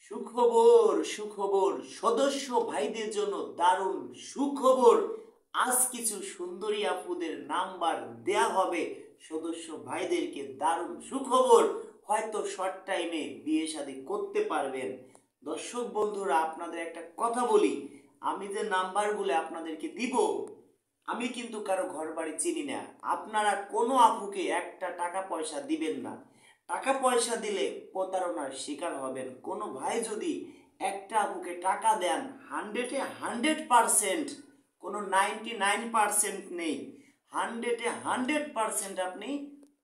সুখবর সুখবর সদস্য ভাইদের জন্য দারুণ সুখবর। আজ কিছু সুন্দরী আপুদের নাম্বার দেয়া হবে সদস্য ভাইদেরকে। দারুণ সুখবর, হয়তো শর্ট টাইমে বিয়ে শাদী করতে পারবেন। দর্শক বন্ধুরা, আপনাদের একটা কথা বলি, আমি যে নাম্বারগুলো আপনাদেরকে দিব, আমি কিন্তু কারো ঘর বাড়ি চিনি না। আপনারা কোনো আপুকে একটা টাকা পয়সা দিবেন না। টাকা পয়সা দিলে প্রতারণার শিকার হবেন। কোনো ভাই যদি একটা আপুকে টাকা দেন, 100% কোনো 99% নেই, 100% আপনি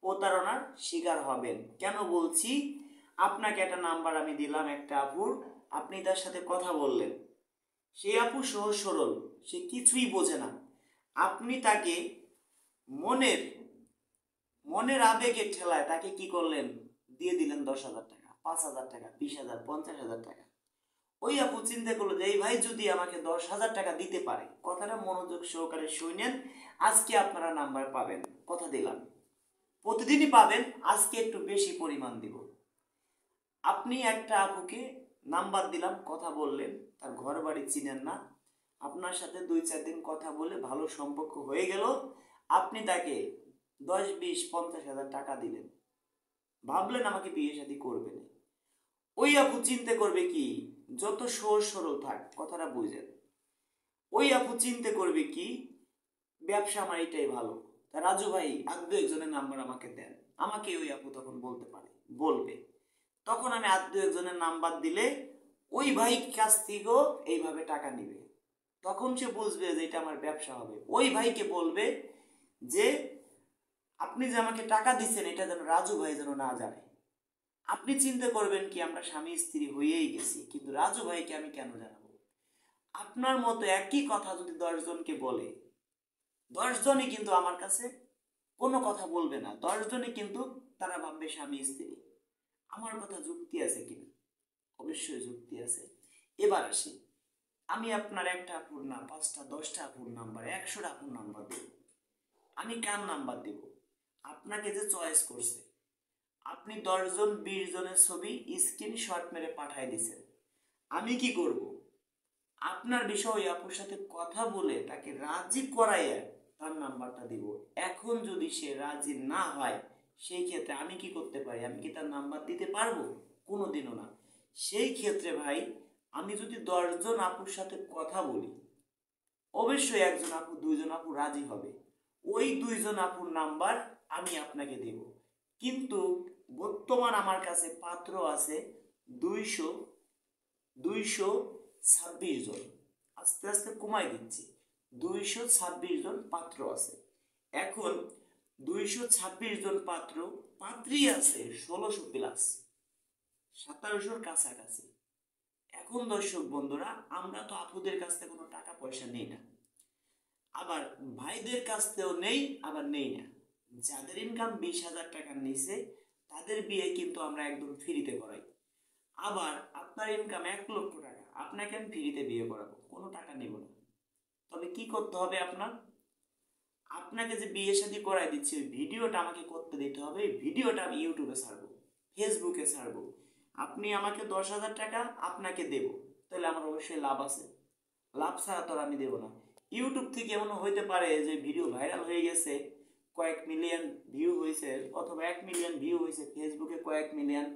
প্রতারণার শিকার হবেন। কেন বলছি? আপনাকে একটা নাম্বার আমি দিলাম একটা আপুর, আপনি তার সাথে কথা বললেন, সেই আপু সহজ সরল, সে কিছুই বোঝে না। আপনি তাকে মনের মনের আবেগের ঠেলায় তাকে কি করলেন, দিয়ে দিলেন 10,000 টাকা, 5,000 টাকা, 20,000, 50,000 টাকা। ওই আপু চিন্তা করলো যে এই ভাই যদি আমাকে 10,000 টাকা দিতে পারে। কথাটা মনোযোগ সহকারে শুনেন। আজকে আপনারা নাম্বার পাবেন, কথা দিলাম, প্রতিদিনই পাবেন, আজকে একটু বেশি পরিমাণ দিব। আপনি একটা আপুকে নাম্বার দিলাম, কথা বললেন, তার ঘর বাড়ি চিনেন না, আপনার সাথে 2-4 দিন কথা বলে ভালো সম্পর্ক হয়ে গেল, আপনি তাকে 10, 20, 50,000 টাকা দিলেন, ভাবলেন আমাকে বিয়ে শাদী করবেন। ওই আপু চিন্তা করবে কি, যত সহজ সরল থাক, কথাটা বুঝেন, ওই আপু চিন্তা করবে কি, ব্যবসা আমার এটাই ভালো। তা রাজু ভাই, আর 2-1জনের নাম্বার আমাকে দেন। আমাকে ওই আপু তখন বলতে পারে, বলবে, তখন আমি আর 2-1জনের নাম্বার দিলে ওই ভাই কাছ থেকেও এইভাবে টাকা নিবে। তখন সে বুঝবে যে এটা আমার ব্যবসা হবে। ওই ভাইকে বলবে যে আপনি যে আমাকে টাকা দিচ্ছেন এটা যেন রাজু ভাই যেন না জানে। আপনি চিন্তা করবেন কি, আমরা স্বামী স্ত্রী হয়েই গেছি, কিন্তু রাজু ভাইকে আমি কেন জানাবো? আপনার মতো একই কথা যদি 10জনকে বলে, 10জনই কিন্তু আমার কাছে কোনো কথা বলবে না, 10জনই কিন্তু তারা ভাববে স্বামী স্ত্রী। আমার কথা যুক্তি আছে কিনা? অবশ্যই যুক্তি আছে। এবার আসি, আমি আপনার একটা আপুর না 5টা 10টা আপুর নাম্বার, 100টা আপুর নাম্বার দেব। আমি কার নাম্বার দেব? আপনাকে যে চয়েস করছে, আপনি 10জন 20জনের ছবি স্ক্রিনশট মেরে পাঠাই দিছেন। আমি কি করব? আপনার বিষয়ে আপুর সাথে কথা বলে তাকে রাজি করাইয়া তার নাম্বারটা দিব। এখন যদি সে রাজি না হয়, সেই ক্ষেত্রে আমি কি করতে পারি? আমি কি তার নাম্বার দিতে পারবো? কোনোদিনও না। সেই ক্ষেত্রে ভাই, আমি যদি 10জন আপুর সাথে কথা বলি, অবশ্যই 1জন আপু 2জন আপু রাজি হবে। ওই 2জন আপুর নাম্বার আমি আপনাকে দেব। কিন্তু বর্তমান আমার কাছে পাত্র আছে 200 226 জন। আস্তে আস্তে কমাই দিচ্ছি, 226 জন পাত্র আছে। এখন 226 জন পাত্রী আছে 1600+, 1700-র কাছাকাছি। এখন দর্শক বন্ধুরা, আমরা তো আপুদের কাছ থেকে কোনো টাকা পয়সা নেই না, আবার ভাইদের কাছ থেকেও নেই, আবার নেই না। যাদের ইনকাম 20,000 টাকার নিচে, তাদের বিয়ে কিন্তু আমরা একদম ফ্রিতে করাই। আবার আপনার ইনকাম 1,00,000 টাকা, আপনাকে আমি ফ্রিতে বিয়ে করাবো, কোনো টাকা নেব না। তবে কি করতে হবে আপনার? আপনাকে যে বিয়ে শাদী করাই দিচ্ছি, ওই ভিডিওটা আমাকে করতে দিতে হবে। এই ভিডিওটা আমি ইউটিউবে ছাড়বো, ফেসবুকে ছাড়বো। আপনি আমাকে 10,000 টাকা আপনাকে দেব, তাহলে আমার অবশ্যই লাভ আছে। লাভ ছাড়া তো আমি দেবো না। ইউটিউব থেকে এমনও হইতে পারে যে ভিডিও ভাইরাল হয়ে গেছে, কয়েক মিলিয়ন ভিউ হয়েছে, অথবা 1 মিলিয়ন ভিউ হয়েছে, ফেসবুকে কয়েক মিলিয়ন।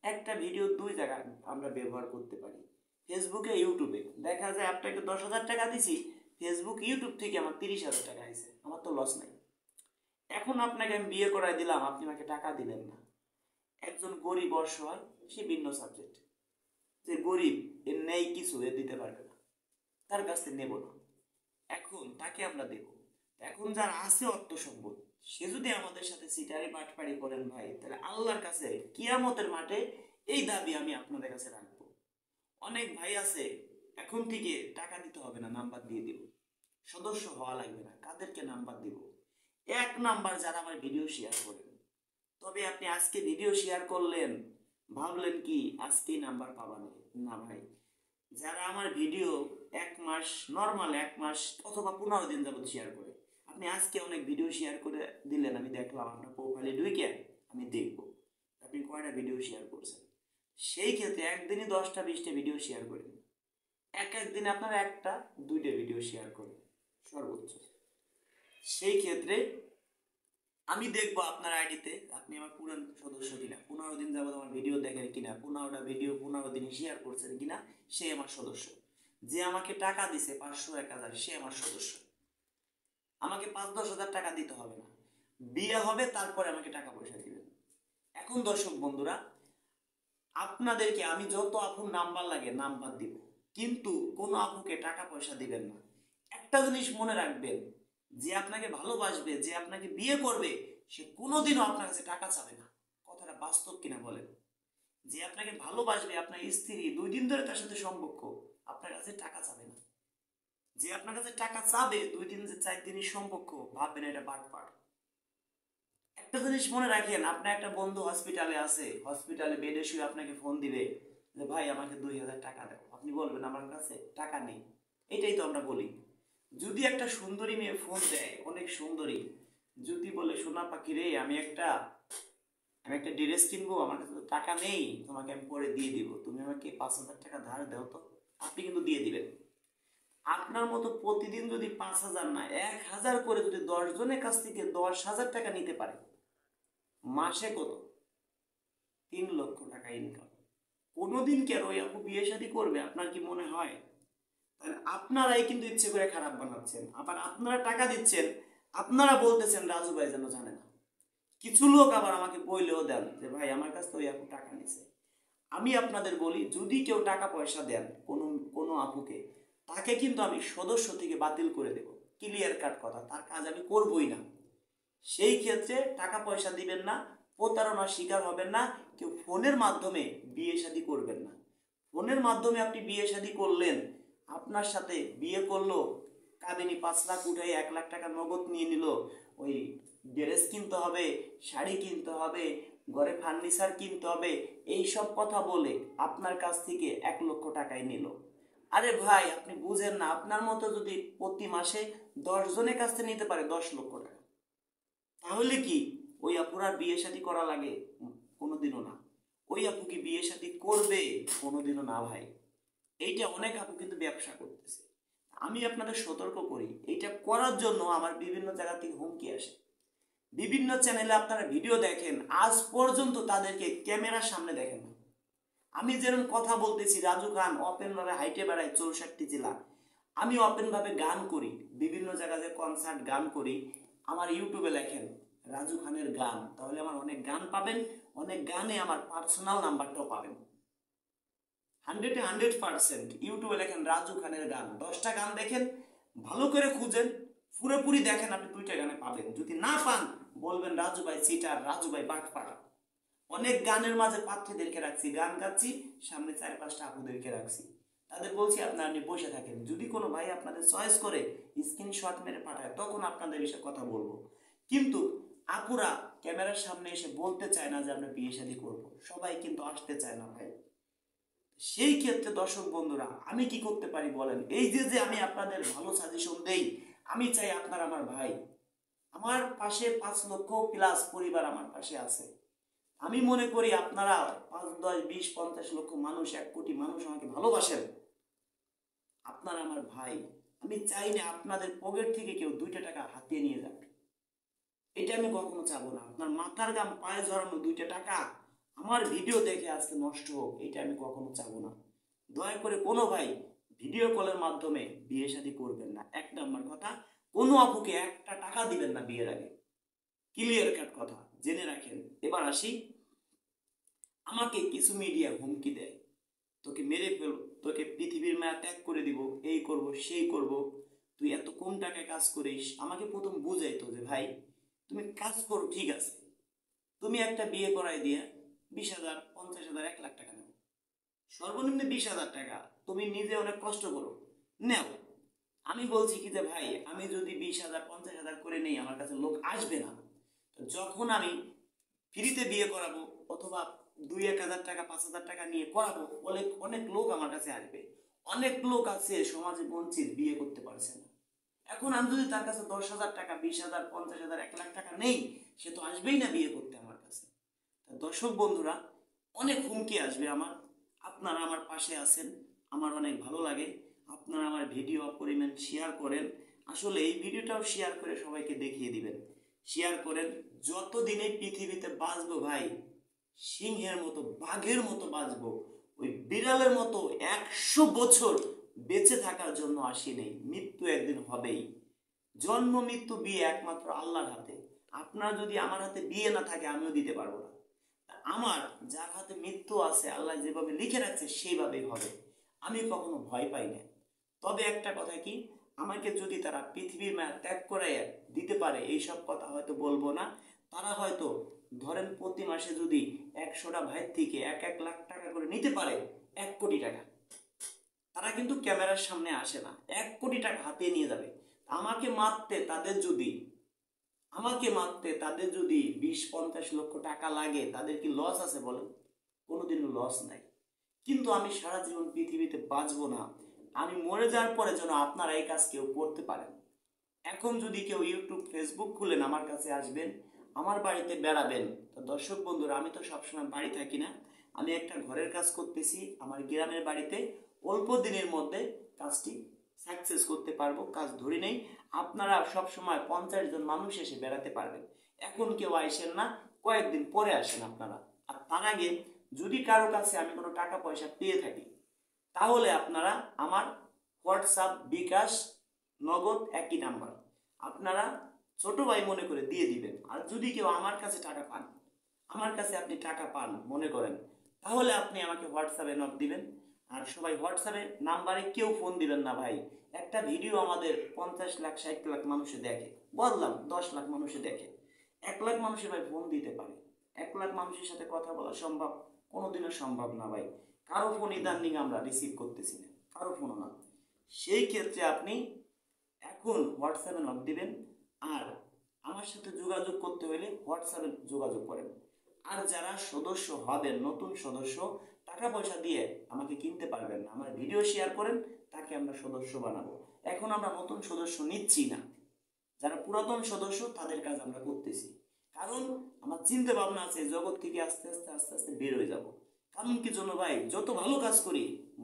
একটা ভিডিও 2 জায়গায় আমরা ব্যবহার করতে পারি, ফেসবুকে ইউটিউবে। দেখা যায় আপনাকে 10,000 টাকা দিছি, ফেসবুক ইউটিউব থেকে আমার 30,000 টাকা আছে, আমার তো লস নাই। এখন আপনাকে আমি বিয়ে করাই দিলাম, আপনি আমাকে টাকা দিলেন না। একজন গরিব অসহায়, সে ভিন্ন সাবজেক্ট, যে গরিব, এর নেই কিছু, এর দিতে পারবে না, তার কাছ থেকে নেব না। এখন তাকে আমরা দেব। এখন যার আছে অর্থ সম্পদ, সে যদি আমাদের সাথে সিটারি বাটপাড়ি করেন ভাই, তাহলে আল্লাহর কাছে কিয়ামতের মাঠে এই দাবি আমি আপনাদের কাছে রাখবো। অনেক ভাই আছে, এখন থেকে টাকা দিতে হবে না, নাম্বার দিয়ে দিব, সদস্য হওয়া লাগবে না। কাদেরকে নাম্বার দিব? 1 নাম্বার, যারা আমার ভিডিও শেয়ার করেন। তবে আপনি আজকে ভিডিও শেয়ার করলেন, ভাবলেন কি আজকেই নাম্বার পাবেন? না ভাই, যারা আমার ভিডিও 1 মাস, নর্মাল 1 মাস অথবা 15 দিন যাবত শেয়ার করে, আপনি আজকে অনেক ভিডিও শেয়ার করে দিলেন, আমি দেখলাম আপনার প্রোফাইলে ঢুকে, আমি দেখব আপনি কয়টা ভিডিও শেয়ার করছেন। সেই ক্ষেত্রে একদিনই 10টা 20টা ভিডিও শেয়ার করেন, একদিনে আপনারা 1টা 2টা ভিডিও শেয়ার করেন সর্বোচ্চ। সেই ক্ষেত্রে আমি দেখবো আপনার আইডিতে আপনি আমার পুরান সদস্য কিনা, 15 দিন যাবত আমার ভিডিও দেখেন কিনা, 15টা ভিডিও 15 দিন শেয়ার করছেন কিনা, সে আমার সদস্য। যে আমাকে টাকা দিছে 500 1000 সে আমার সদস্য। আমাকে 5-10 হাজার টাকা দিতে হবে না, বিয়ে হবে তারপরে আমাকে টাকা পয়সা দিবেন। এখন দর্শক বন্ধুরা, আপনাদেরকে আমি যত আপুর নাম্বার লাগে নাম্বার দিব, কিন্তু কোনো আপুকে টাকা পয়সা দিবেন না। একটা জিনিস মনে রাখবেন, যে আপনাকে ভালোবাসবে, যে আপনাকে বিয়ে করবে, সে কোনোদিনও আপনার কাছে টাকা চাবে না। কথাটা বাস্তব কিনা বলেন? যে আপনাকে ভালোবাসবে, আপনার স্ত্রী, 2 দিন ধরে তার সাথে সম্পর্ক, আপনার কাছে টাকা চাবে না। যে আপনার কাছে টাকা চাবে 2 দিন যে 4 দিনের সম্পর্ক, ভাববেন এটা বাটপার। একটা জিনিস মনে রাখেন, আপনার একটা বন্ধু হসপিটালে আছে, হসপিটালে বেডে শুয়ে আপনাকে ফোন দিবে যে ভাই আমাকে 2000 টাকা দাও, আপনি বলবেন আমার কাছে টাকা নেই। এটাই তো আমরা বলি। যদি একটা সুন্দরী মেয়ে ফোন দেয়, অনেক সুন্দরী, যদি বলে সোনা পাখি রে আমি একটা ড্রেস কিনবো, আমার কাছে তো টাকা নেই, তোমাকে আমি পরে দিয়ে দিব, তুমি আমাকে 5000 টাকা ধার দাও, তো আপনি কিন্তু দিয়ে দিবেন। আপনার মতো প্রতিদিন যদি 5000 না 1000 করে যদি 10 জনের কাছ থেকে 10,000 টাকা নিতে পারে, মাসে কত? 3 লক্ষ টাকা ইনকাম। কোনোদিন কেন ওই আপু বিয়ে শাদী করবে আপনার কি মনে হয়? তাহলে আপনারাই কিন্তু ইচ্ছে করে খারাপ বানাচ্ছেন, আবার আপনারা টাকা দিচ্ছেন, আপনারা বলতেছেন রাজু ভাই যেন জানে না। কিছু লোক আবার আমাকে বইলেও দেন যে ভাই আমার কাছ থেকে ওই আপু টাকা নিছে। আমি আপনাদের বলি, যদি কেউ টাকা পয়সা দেন কোনো কোনো আপুকে, তাকে কিন্তু আমি সদস্য থেকে বাতিল করে দেব, ক্লিয়ার কাট কথা, তার কাজ আমি করবই না। সেই ক্ষেত্রে টাকা পয়সা দিবেন না, প্রতারণার শিকার হবেন না, কেউ ফোনের মাধ্যমে বিয়ে শাদী করবেন না। ফোনের মাধ্যমে আপনি বিয়ে শাদী করলেন, আপনার সাথে বিয়ে করলো, কাবিনী 5 লাখ উঠাই 1 লাখ টাকা নগদ নিয়ে নিল, ওই ড্রেস কিনতে হবে, শাড়ি কিনতে হবে, ঘরে ফার্নিচার কিনতে হবে, এই সব কথা বলে আপনার কাছ থেকে 1 লক্ষ টাকাই নিল। আরে ভাই আপনি বুঝেন না, আপনার মতো যদি প্রতি মাসে 10 জনের কাছ থেকে নিতে পারে 10 লক্ষ টাকা, তাহলে কি ওই আপুর আর বিয়ে শাদী করা লাগে? কোনোদিনও না। ওই আপু কি বিয়ে শাদী করবে? কোনোদিনও না ভাই। এইটা অনেক আপু কিন্তু ব্যবসা করতেছে। আমি আপনাদের সতর্ক করি, এইটা করার জন্য আমার বিভিন্ন জায়গা থেকে হুমকি আসে। বিভিন্ন চ্যানেলে আপনারা ভিডিও দেখেন, আজ পর্যন্ত তাদেরকে ক্যামেরার সামনে দেখেন না। আমি যেরকম কথা বলতেছি, রাজু খান ওপেন ভাবে হাইটে বেড়ায় 64 জেলা, আমি ওপেন ভাবে গান করি, বিভিন্ন জায়গায় যে কনসার্ট গান করি, আমার ইউটিউবে লেখেন রাজু খানের গান, তাহলে আমার অনেক গান পাবেন, অনেক গানে আমার পার্সোনাল নাম্বারটাও পাবেন। 100% ইউটিউবে লেখেন রাজু খানের গান, 10টা গান দেখেন, ভালো করে খুঁজেন, পুরোপুরি দেখেন, আপনি 2টা গানে পাবেন। যদি না পান বলবেন রাজু ভাই সিটার, রাজু ভাই বাটপাড়া। অনেক গানের মাঝে পাত্রীদেরকে রাখছি, গান গাচ্ছি, সামনে 4-5টা আপুদেরকে রাখছি, তাদের বলছি আপনারা আপনি বসে থাকেন, যদি কোনো ভাই আপনাদের চয়েস করে স্ক্রিনশট মেরে পাঠায় তখন আপনাদের বিষয়ে কথা বলবো। কিন্তু আপুরা ক্যামেরার সামনে এসে বলতে চায় না যে আমরা বিয়ে শাদী করবো, সবাই কিন্তু আসতে চায় না ভাই। সেই ক্ষেত্রে দর্শক বন্ধুরা আমি কি করতে পারি বলেন? এই যে আমি আপনাদের ভালো সাজেশন দেই, আমি চাই আপনার আমার ভাই, আমার পাশে 5 লক্ষ প্লাস পরিবার আমার পাশে আছে। আমি মনে করি আপনারা 5, 10, 20, 50 লক্ষ মানুষ, 1 কোটি মানুষ আমাকে ভালোবাসেন, আপনারা আমার ভাই। আমি চাই না আপনাদের পকেট থেকে কেউ 2টা টাকা হাতিয়ে নিয়ে যাক, এটা আমি কখনো চাবো না। আপনার মাথার গাম পায়ে জড়ানো 2টা টাকা আমার ভিডিও দেখে আজকে নষ্ট হোক, এটা আমি কখনো চাবো না। দয়া করে কোনো ভাই ভিডিও কলের মাধ্যমে বিয়ে শাদী করবেন না। 1 নাম্বার কথা, কোনো আপুকে 1টা টাকা দিবেন না বিয়ের আগে, ক্লিয়ার কাট কথা জেনে রাখেন। এবার আসি, আমাকে কিছু মিডিয়া হুমকি দেয়, তোকে মেরে ফেলব, তোকে পৃথিবীর মায়া ত্যাগ করে দিব, এই করব সেই করব, তুই এত কম টাকায় কাজ করিস। আমাকে প্রথম বুঝাইতো যে ভাই তুমি কাজ করো ঠিক আছে, তুমি একটা বিয়ে করাই দিয়ে 20,000, 50,000, 1 লাখ টাকা নেও, সর্বনিম্ন 20,000 টাকা, তুমি নিজে অনেক কষ্ট করো, নেও। আমি বলছি কি যে ভাই আমি যদি 20,000, 50,000 করে নেই, আমার কাছে লোক আসবে না। যখন আমি ফ্রিতে বিয়ে করাবো অথবা 2-1,000 টাকা 5,000 টাকা নিয়ে করাবো, বলে অনেক লোক আমার কাছে আসবে। অনেক লোক আছে সমাজে বঞ্চিত, বিয়ে করতে পারছে না। এখন আমি যদি তার কাছে 10,000 টাকা, 20,000, 50,000, 1 লাখ টাকা নেই, সে তো আসবেই না বিয়ে করতে আমার কাছে। দর্শক বন্ধুরা অনেক হুমকি আসবে আমার। আপনারা আমার পাশে আছেন, আমার অনেক ভালো লাগে। আপনারা আমার ভিডিও পরিমাণ শেয়ার করেন। আসলে এই ভিডিওটাও শেয়ার করে সবাইকে দেখিয়ে দিবেন। শেয়ার করেন। যতদিনে পৃথিবীতে বাঁচবো ভাই, সিংহের মতো বাঘের মতো বাঁচবো। ওই বিড়ালের মতো 100 বছর বেঁচে থাকার জন্য আসি নেই। মৃত্যু একদিন হবেই। জন্ম মৃত্যু বিয়ে একমাত্র আল্লাহর হাতে। আপনার যদি আমার হাতে বিয়ে না থাকে আমিও দিতে পারবো না। আমার যার হাতে মৃত্যু আছে, আল্লাহ যেভাবে লিখে রাখছে সেইভাবেই হবে। আমি কখনো ভয় পাই না। তবে একটা কথা কি, আমাকে যদি তারা পৃথিবীর মায়া ত্যাগ করে দিতে পারে, এইসব কথা হয়তো বলবো না। তারা হয়তো ধরেন প্রতি মাসে যদি 100টা ভাইয়ের থেকে 1-1 লাখ টাকা করে নিতে পারে, 1 কোটি টাকা, তারা কিন্তু ক্যামেরার সামনে আসে না, 1 কোটি টাকা হাতে নিয়ে যাবে। আমাকে মারতে তাদের যদি আমাকে মারতে তাদের যদি 20-50 লক্ষ টাকা লাগে, তাদের কি লস আছে বলেন? কোনোদিনও লস নাই। কিন্তু আমি সারা জীবন পৃথিবীতে বাঁচবো না। আমি মরে যাওয়ার পরে যেন আপনারা এই কাজ কেউ করতে পারেন। এখন যদি কেউ ইউটিউব ফেসবুক খুলেন, আমার কাছে আসবেন, আমার বাড়িতে বেড়াবেন। তো দর্শক বন্ধুরা, আমি তো সবসময় বাড়ি থাকি না। আমি একটা ঘরের কাজ করতেছি আমার গ্রামের বাড়িতে। অল্প দিনের মধ্যে কাজটি সাকসেস করতে পারবো। কাজ ধরে নেই। আপনারা সব সময় 50 জন মানুষ এসে বেড়াতে পারবেন। এখন কেউ আইসেন না, কয়েকদিন পরে আসেন আপনারা। আর তার আগে যদি কারো কাছে আমি কোনো টাকা পয়সা পেয়ে থাকি, তাহলে আপনারা আমার হোয়াটসঅ্যাপ, বিকাশ, নগদ একই নাম্বার, আপনারা ছোট ভাই মনে করে দিয়ে দিবেন। আর যদি কেউ আমার কাছে টাকা পান, আমার কাছে আপনি টাকা পান মনে করেন, তাহলে আপনি আমাকে হোয়াটসঅ্যাপে নক দিবেন। আর সবাই হোয়াটসঅ্যাপে নাম্বারে কেউ ফোন দিবেন না ভাই। একটা ভিডিও আমাদের 50 লাখ 60 লাখ মানুষে দেখে, বললাম 10 লাখ মানুষে দেখে। 1 লাখ মানুষে ভাই ফোন দিতে পারে। 1 লাখ মানুষের সাথে কথা বলা সম্ভব? কোনোদিনও সম্ভব না ভাই। কারো ফোন ইদানিং আমরা রিসিভ করতেছি না, কারো ফোনও না। সেই ক্ষেত্রে আপনি এখন হোয়াটসঅ্যাপে নক দিবেন। আর আমার সাথে যোগাযোগ করতে হলে হোয়াটসঅ্যাপে যোগাযোগ করেন। আর যারা সদস্য হবেন, নতুন সদস্য, টাকা পয়সা দিয়ে আমাকে কিনতে পারবেন না, আমার ভিডিও শেয়ার করেন, তাকে আমরা সদস্য বানাবো। এখন আমরা নতুন সদস্য নিচ্ছি না। যারা পুরাতন সদস্য তাদের কাজ আমরা করতেছি। কারণ আমার চিন্তা ভাবনা আছে জগৎ থেকে আস্তে আস্তে আস্তে আস্তে বের হয়ে যাব। কারণ কি জন্য ভাই, যত ভালো কাজ করি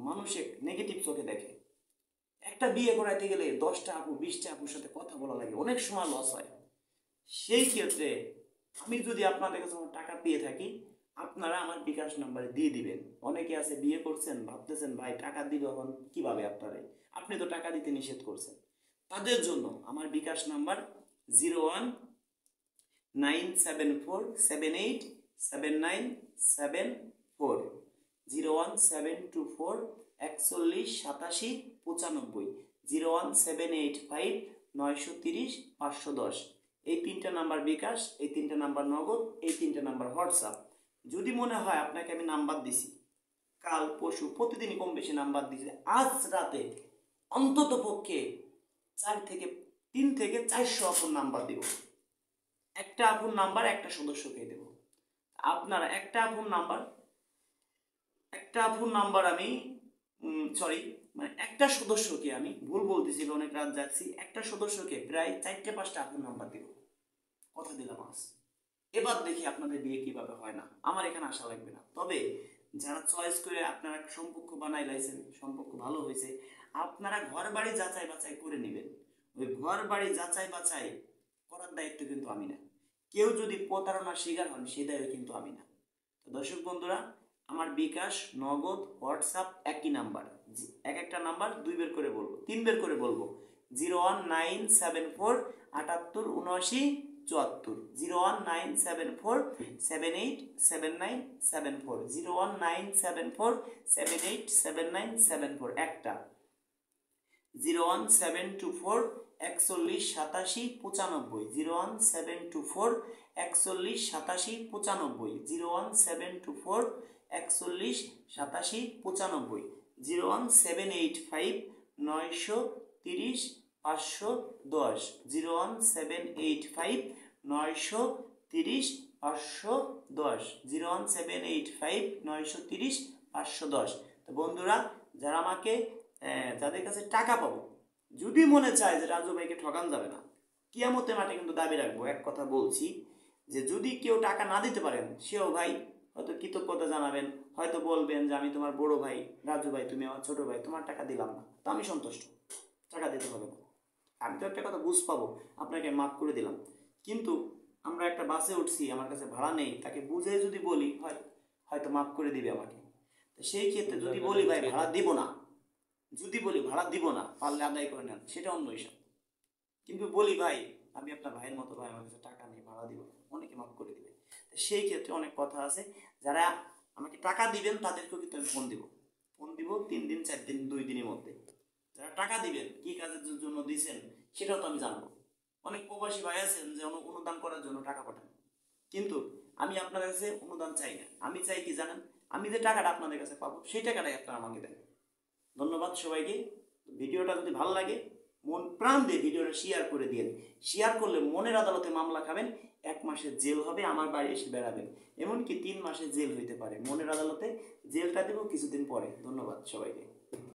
মানুষে নেগেটিভ চোখে দেখে। একটা বিয়ে করাইতে গেলে 10টা আপু 20টা আপুর সাথে কথা বলা লাগে, অনেক সময় লস হয়। সেই ক্ষেত্রে আমি যদি আপনাদের কাছে টাকা পেয়ে থাকি, আপনারা আমার বিকাশ নাম্বারে দিয়ে দিবেন। অনেকে আছে বিয়ে করছেন, ভাবতেছেন ভাই টাকা দিবে এখন কিভাবে আপনারে, আপনি তো টাকা দিতে নিষেধ করছেন। তাদের জন্য আমার বিকাশ নাম্বার 019747879794, 01724418795, 01785930510। এই 3টা নাম্বার বিকাশ, এই 3টা নাম্বার নগদ, এই 3টা নাম্বার হোয়াটসঅ্যাপ। যদি মনে হয় আপনাকে আমি নাম্বার দিছি, কাল পরশু প্রতিদিনই কম বেশি নাম্বার দিছি, আজ রাতে অন্তত পক্ষে 3 থেকে 400 আপুর নাম্বার দিব। একটা আপুর নাম্বার একটা সদস্যকে দেব। আপনারা একটা আপুর নাম্বার আমি সরি, মানে একটা সদস্যকে, আমি ভুল বলতেছি, অনেক রাত যাচ্ছি, একটা সদস্যকে প্রায় 4-5টা আপুর নাম্বার দিব। কথা দিলাম আজ। এবার দেখি আপনাদের বিয়ে কিভাবে হয় না, আমার এখানে আসা লাগবে না। তবে যারা চয়েস করে আপনারা সম্পর্ক বানাই লাইছেন, সম্পর্ক ভালো হয়েছে, আপনারা ঘর বাড়ি যাচাই বাছাই করে নেবেন। ওই ঘর বাড়ি যাচাই বাছাই করার দায়িত্ব কিন্তু আমি না। কেউ যদি প্রতারণার শিকার হন, সেই দায়িত্ব কিন্তু আমি না। তো দর্শক বন্ধুরা, আমার বিকাশ, নগদ, হোয়াটসঅ্যাপ একই নাম্বার। এক একটা নাম্বার 2 বের করে বলবো, 3 বের করে বলবো। 01974 787974, 01974787974, 01974787974 একটা, 01724418795, 01724418795, 01724418795, 01785930510, 01785930510, 01785930510। তো বন্ধুরা, যারা আমাকে যাদের কাছে টাকা পাবো, যদি মনে চায় যে রাজু ভাইকে ঠকান যাবে না, কিয়ামতের মাঠে কিন্তু দাবি রাখবো, এক কথা বলছি, যে যদি কেউ টাকা না দিতে পারেন, সেও ভাই হয়তো কৃতজ্ঞতা জানাবেন, হয়তো বলবেন যে আমি তোমার বড় ভাই রাজু ভাই, তুমি আমার ছোট ভাই, তোমার টাকা দিলাম না, তো আমি সন্তুষ্ট, টাকা দিতে হবে না। আমি তো একটা কথা বুঝ পাবো, আপনাকে মাফ করে দিলাম। কিন্তু আমরা একটা বাসে উঠছি, আমার কাছে ভাড়া নেই, তাকে বুঝে যদি বলি হয়তো মাফ করে দিবে আমাকে। তো সেই ক্ষেত্রে যদি বলি ভাই ভাড়া দিব না, যদি বলি ভাড়া দিব না, পারলে আদায় করে নেন, সেটা অন্য হিসাব। কিন্তু বলি ভাই আমি আপনার ভাইয়ের মতো, ভাই আমার কাছে টাকা নেই, ভাড়া দিব, অনেকে মাফ করে দিবে। সেই ক্ষেত্রে অনেক কথা আছে, যারা আমাকে টাকা দিবেন তাদেরকেও কিন্তু আমি ফোন দিব 3 দিন 4 দিন 2 দিনের মধ্যে। যারা টাকা দিবেন কি কাজের জন্য দিয়েছেন সেটাও তো আমি জানবো। অনেক প্রবাসী ভাই আছেন যে অনুদান করার জন্য টাকা পাঠান, কিন্তু আমি আপনার কাছে অনুদান চাই না, আমি চাই কি জানেন, আমি যে টাকাটা আপনাদের কাছে পাবো সেই টাকাটাই আপনারা আমাকে দেন। ধন্যবাদ সবাইকে। ভিডিওটা যদি ভালো লাগে মন প্রাণ দিয়ে ভিডিওটা শেয়ার করে দিন। শেয়ার করলে মনের আদালতে মামলা খাবেন, 1 মাসের জেল হবে, আমার বাড়ি এসে বেড়াবেন, এমনকি 3 মাসের জেল হইতে পারে। মনের আদালতে জেলটা দেবো কিছুদিন পরে। ধন্যবাদ সবাইকে।